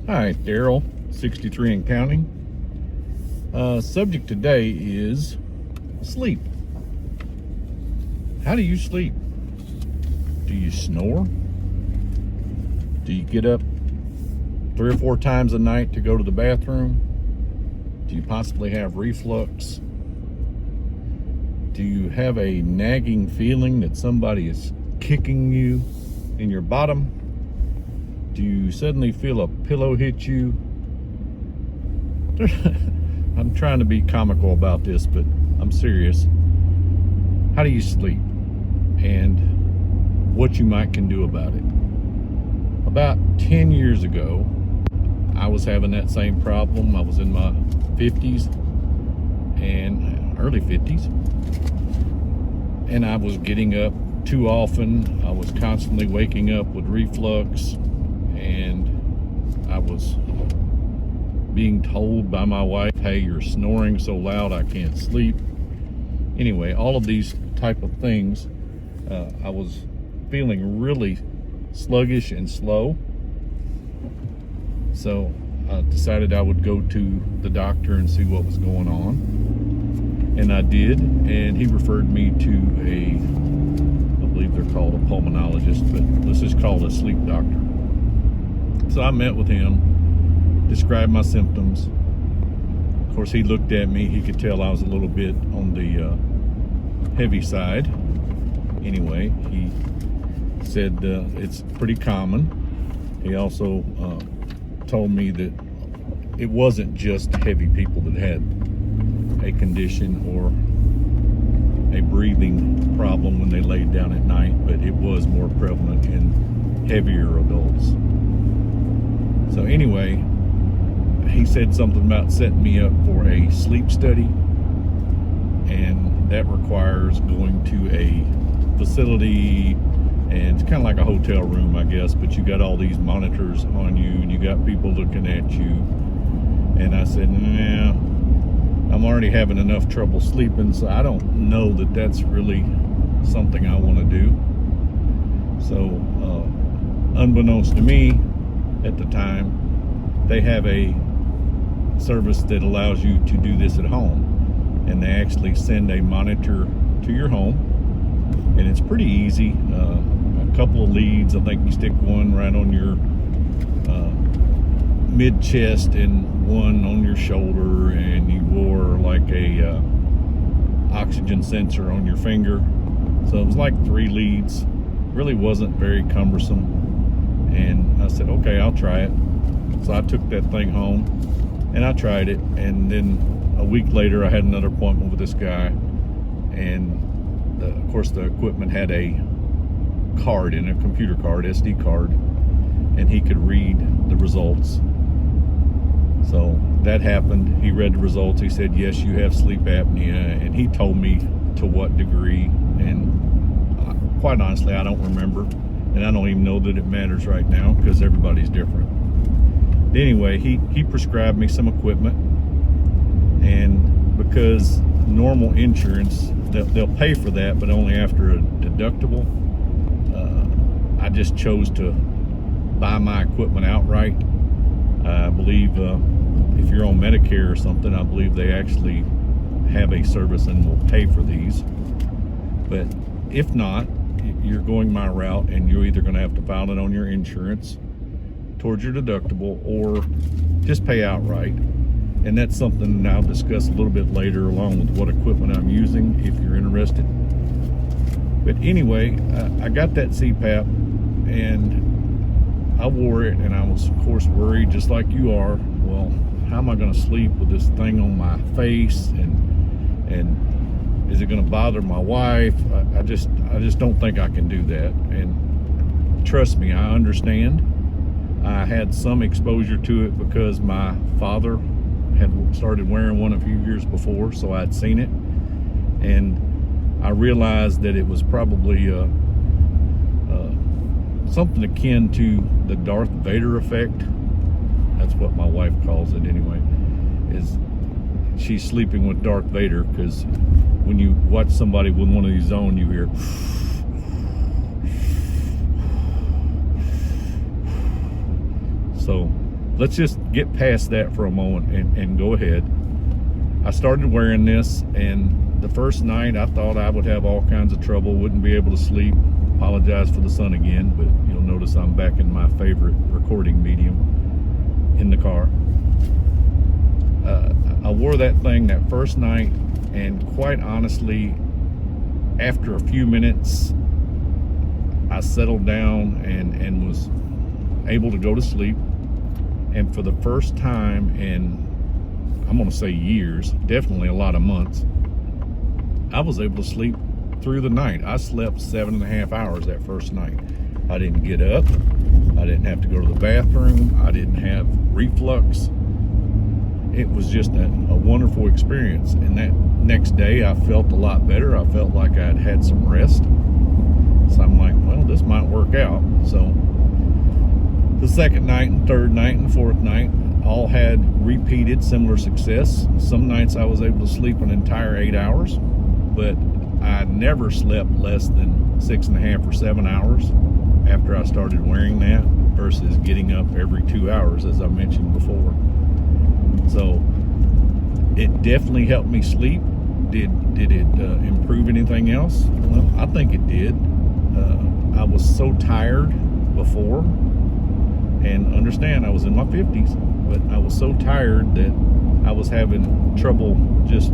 Hi, Daryl, 63 and counting. Subject today is sleep. How do you sleep? Do you snore? Do you get up 3 or 4 times a night to go to the bathroom? Do you possibly have reflux? Do you have a nagging feeling that somebody is kicking you in your bottom? Do you suddenly feel a pillow hit you? I'm trying to be comical about this, but I'm serious. How do you sleep? And what you can do about it. About 10 years ago, I was having that same problem. I was in my 50s and early 50s. And I was getting up too often. I was constantly waking up with reflux. And I was being told by my wife, hey, you're snoring so loud I can't sleep. Anyway, all of these type of things, I was feeling really sluggish and slow. So I decided I would go to the doctor and see what was going on. And I did, and he referred me to I believe they're called a pulmonologist, but let's just call it a sleep doctor. So I met with him, described my symptoms. Of course, he looked at me. He could tell I was a little bit on the heavy side. Anyway, he said it's pretty common. He also told me that it wasn't just heavy people that had a condition or a breathing problem when they laid down at night, but it was more prevalent in heavier adults. So anyway, he said something about setting me up for a sleep study, and that requires going to a facility, and it's kind of like a hotel room, I guess, but you got all these monitors on you and you got people looking at you. And I said, nah, I'm already having enough trouble sleeping, so I don't know that that's really something I want to do. So unbeknownst to me at the time, they have a service that allows you to do this at home, and they actually send a monitor to your home, and it's pretty easy. A couple of leads, I think you stick one right on your mid chest and one on your shoulder, and you wore like a oxygen sensor on your finger. So it was like 3 leads. Really wasn't very cumbersome. And I said, okay, I'll try it. So I took that thing home and I tried it. And then a week later, I had another appointment with this guy. And of course, the equipment had a card in a computer card, SD card, and he could read the results. So that happened. He read the results. He said, yes, you have sleep apnea. And he told me to what degree. And quite honestly, I don't remember. And I don't even know that it matters right now because everybody's different. But anyway, he prescribed me some equipment, and because normal insurance, they'll pay for that, but only after a deductible. I just chose to buy my equipment outright. I believe if you're on Medicare or something, I believe they actually have a service and will pay for these. But if not, you're going my route, and you're either going to have to file it on your insurance towards your deductible or just pay outright. And that's something I'll discuss a little bit later, along with what equipment I'm using, if you're interested. But anyway, I got that CPAP, and I wore it, and I was, of course, worried, just like you are. Well, how am I going to sleep with this thing on my face, and is it going to bother my wife? I just don't think I can do that. And trust me, I understand. I had some exposure to it because my father had started wearing one a few years before, so I'd seen it, and I realized that it was probably something akin to the Darth Vader effect. That's what my wife calls it anyway, is she's sleeping with Darth Vader, because when you watch somebody with one of these on, you hear So let's just get past that for a moment and go ahead. I started wearing this, and the first night I thought I would have all kinds of trouble, wouldn't be able to sleep. Apologize for the sun again, but you'll notice I'm back in my favorite recording medium, in the car. I wore that thing that first night, and quite honestly, after a few minutes, I settled down and was able to go to sleep. And for the first time in, I'm gonna say years, definitely a lot of months, I was able to sleep through the night. I slept 7.5 hours that first night. I didn't get up. I didn't have to go to the bathroom. I didn't have reflux. It was just a wonderful experience. And that next day, I felt a lot better. I felt like I had some rest. So I'm like, well, this might work out. So the second night and third night and fourth night all had repeated similar success. Some nights I was able to sleep an entire 8 hours, but I never slept less than 6.5 or 7 hours after I started wearing that, versus getting up every 2 hours, as I mentioned before. So it definitely helped me sleep. Did it improve anything else? Well, I think it did. I was so tired before, and understand I was in my 50s, but I was so tired that I was having trouble just,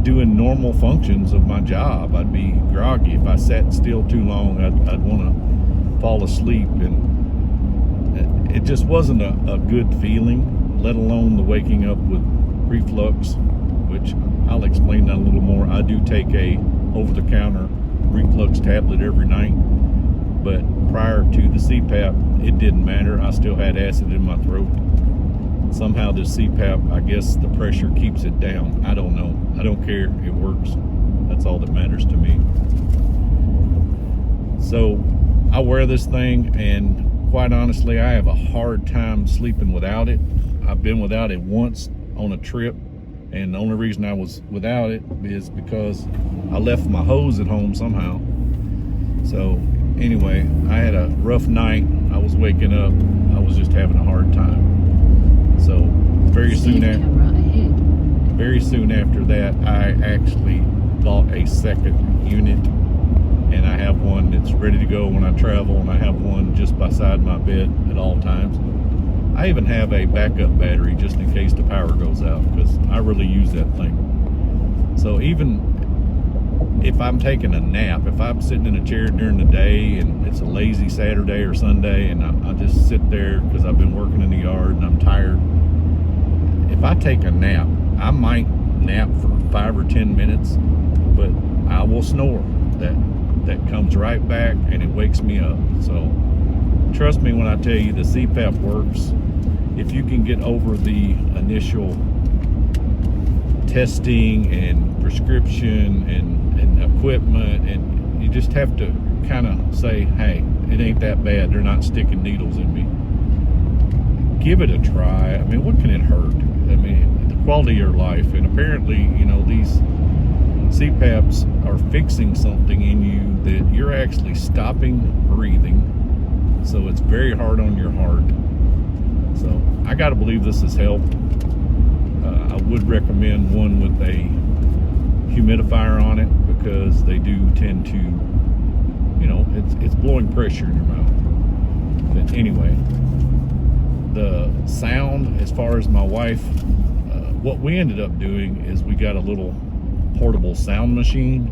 doing normal functions of my job. I'd be groggy. If I sat still too long, I'd want to fall asleep, and it just wasn't a good feeling, let alone the waking up with reflux, which I'll explain that a little more. I do take a over-the-counter reflux tablet every night, but prior to the CPAP, it didn't matter. I still had acid in my throat. Somehow this CPAP, I guess the pressure keeps it down. I don't know. I don't care. It works. That's all that matters to me. So I wear this thing, and quite honestly, I have a hard time sleeping without it. I've been without it once on a trip, and the only reason I was without it is because I left my hose at home somehow. So anyway, I had a rough night. I was waking up. I was just having a hard time. So very soon after that, I actually bought a second unit, and I have one that's ready to go when I travel, and I have one just beside my bed at all times. I even have a backup battery just in case the power goes out, because I really use that thing. So even if I'm taking a nap, if I'm sitting in a chair during the day and it's a lazy Saturday or Sunday, and I just sit there because I've been working in the yard and I'm tired, if I take a nap, I might nap for 5 or 10 minutes, but I will snore. That comes right back, and it wakes me up. So trust me when I tell you the CPAP works. If you can get over the initial testing and prescription and equipment, and you just have to kind of say, hey, it ain't that bad. They're not sticking needles in me. Give it a try. I mean, what can it hurt? I mean, the quality of your life. And apparently, these CPAPs are fixing something in you that you're actually stopping breathing. So it's very hard on your heart. So I got to believe this has helped. I would recommend one with a humidifier on it, because they do tend to, it's blowing pressure in your mouth. But anyway, the sound, as far as my wife, what we ended up doing is we got a little portable sound machine,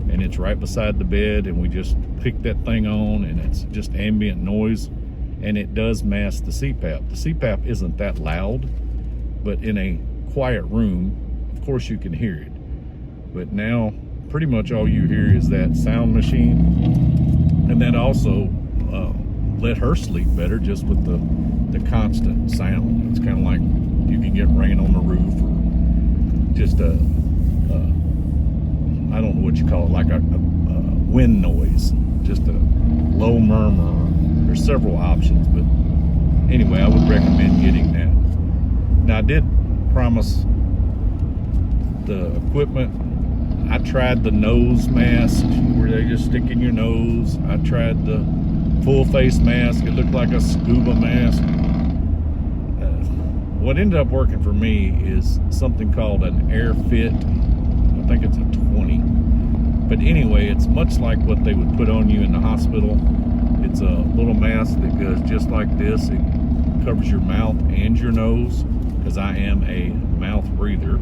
and it's right beside the bed, and we just pick that thing on, and it's just ambient noise, and it does mask the CPAP. The CPAP isn't that loud, but in a quiet room, of course you can hear it. But now pretty much all you hear is that sound machine, and that also let her sleep better just with the constant sound. It's kind of like you can get rain on the roof, or just I don't know what you call it, like a wind noise, just a low murmur. There's several options, but anyway, I would recommend getting that. Now, I did promise the equipment. I tried the nose mask where they just stick in your nose. I tried the full face mask. It looked like a scuba mask. what ended up working for me is something called an air fit. I think it's a 20. But anyway, it's much like what they would put on you in the hospital. It's a little mask that goes just like this. It covers your mouth and your nose, because I am a mouth breather.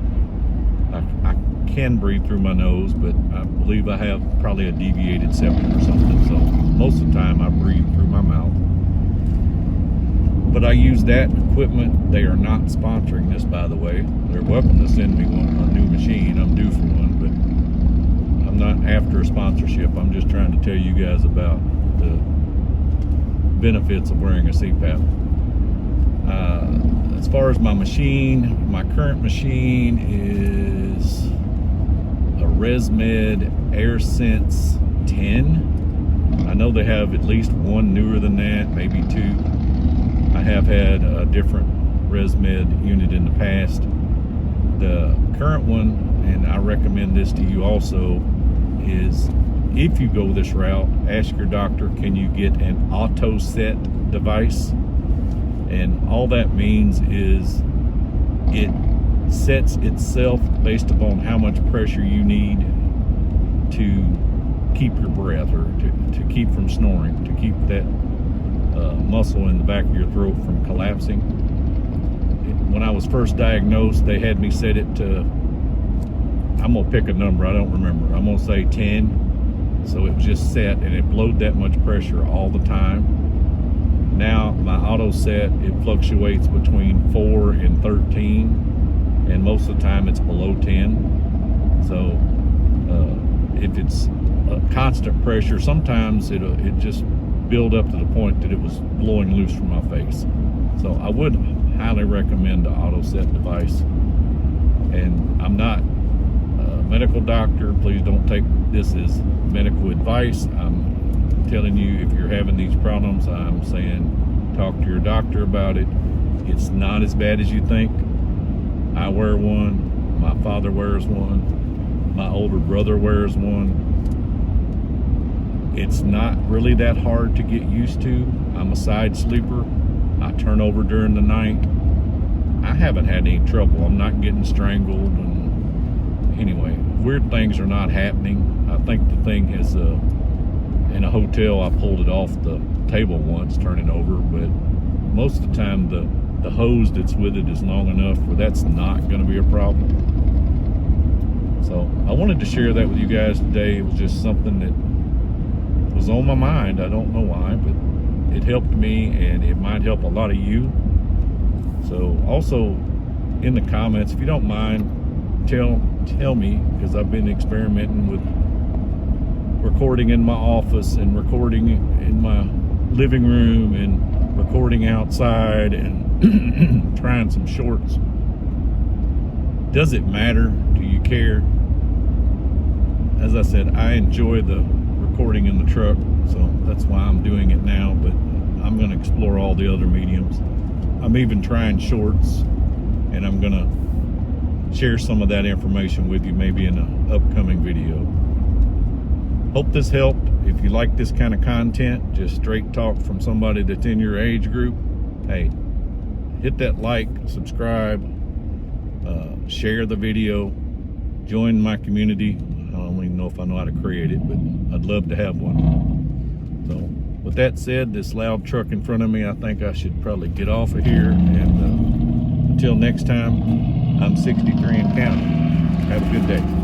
I can breathe through my nose, but I believe I have probably a deviated septum or something. So most of the time I breathe through my mouth. But I use that equipment. They are not sponsoring this, by the way. They're welcome to send me a new machine. I'm due for one, but I'm not after a sponsorship. I'm just trying to tell you guys about the benefits of wearing a CPAP. As far as my machine, my current machine is a ResMed AirSense 10. I know they have at least one newer than that, maybe two. I have had a different ResMed unit in the past. The current one, and I recommend this to you also, is if you go this route, ask your doctor, can you get an auto set device? And all that means is it sets itself based upon how much pressure you need to keep your breath, or to keep from snoring, to keep that muscle in the back of your throat from collapsing. When I was first diagnosed, they had me set it to, I'm gonna pick a number, I don't remember, I'm gonna say 10. So it was just set, and it blowed that much pressure all the time. Now my auto set, it fluctuates between 4 and 13, and most of the time it's below 10. So if it's a constant pressure, sometimes it just build up to the point that it was blowing loose from my face. So I would highly recommend the auto set device. And I'm not a medical doctor. Please don't take this as medical advice. I'm telling you, if you're having these problems, I'm saying talk to your doctor about it. It's not as bad as you think. I wear one, my father wears one, my older brother wears one. It's not really that hard to get used to. I'm a side sleeper. I turn over during the night. I haven't had any trouble. I'm not getting strangled. And anyway, weird things are not happening. I think the thing is, in a hotel, I pulled it off the table once, turning over, but most of the time the hose that's with it is long enough where that's not going to be a problem. So I wanted to share that with you guys today. It was just something that was on my mind. I don't know why, but it helped me, and it might help a lot of you. So also in the comments, if you don't mind, tell me, because I've been experimenting with recording in my office and recording in my living room and recording outside and trying some shorts. Does it matter? Do you care? As I said, I enjoy the recording in the truck, so that's why I'm doing it now, but I'm going to explore all the other mediums. I'm even trying shorts, and I'm going to share some of that information with you maybe in an upcoming video. Hope this helped. If you like this kind of content, just straight talk from somebody that's in your age group, hey, hit that like, subscribe, share the video, join my community. I don't even know if I know how to create it, but I'd love to have one. So with that said, this loud truck in front of me, I think I should probably get off of here. And until next time, I'm 63 and counting. Have a good day.